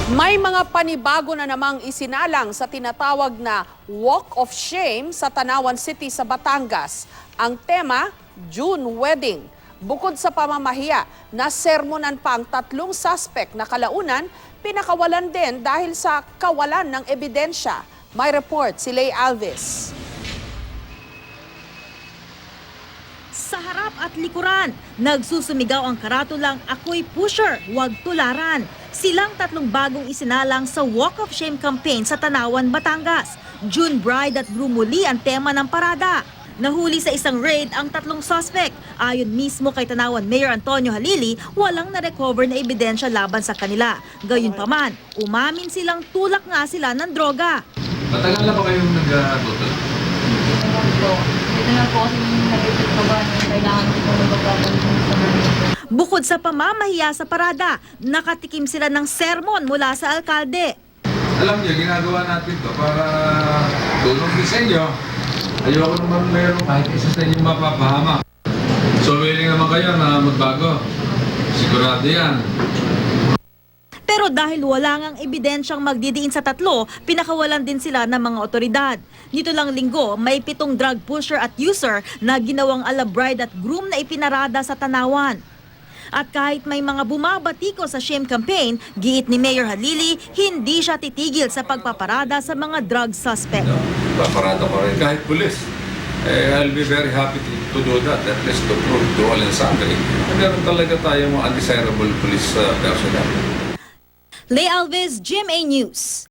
May mga panibago na namang isinalang sa tinatawag na Walk of Shame sa Tanawan City sa Batangas. Ang tema, June Wedding. Bukod sa pamamahiya, nasermonan pa ang 3 suspect na kalaunan, pinakawalan din dahil sa kawalan ng ebidensya. May report si Lay Alves. Sa harap at likuran, nagsusumigaw ang karatulang "Ako'y pusher, huwag tularan." Silang 3 bagong isinalang sa Walk of Shame campaign sa Tanawan, Batangas. June bride at groom muli ang tema ng parada. Nahuli sa isang raid ang 3 suspect. Ayon mismo kay Tanawan Mayor Antonio Halili, walang na-recover na ebidensya laban sa kanila. Gayunpaman, umamin silang tulak nga sila ng droga. Matagal na ba kayong nag-tutol? Ito na po kasi nag-isip ko ba na kailangan ko po magpapagod sa mga. Bukod sa pamamahiya sa parada, nakatikim sila ng sermon mula sa alkalde. Alam niyo, ginagawa natin to para tulong din sa inyo. Ayoko naman meron kahit isa sa inyo mapapahama. So willing naman kayo na magbago. Sigurado yan. Pero dahil wala ngang ebidensyang magdidiin sa 3, pinakawalan din sila ng mga otoridad. Nito lang linggo, may 7 drug pusher at user na ginawang ala bride at groom na ipinarada sa Tanawan. At kahit may mga bumabatiko sa shame campaign, giit ni Mayor Halili, hindi siya titigil sa pagpaparada sa mga drug suspect. Paparada ko rin kahit pulis. I'll be very happy to do that, at least to prove to all and sundry. Meron talaga tayong undesirable police personnel. Lay Alves, GMA News.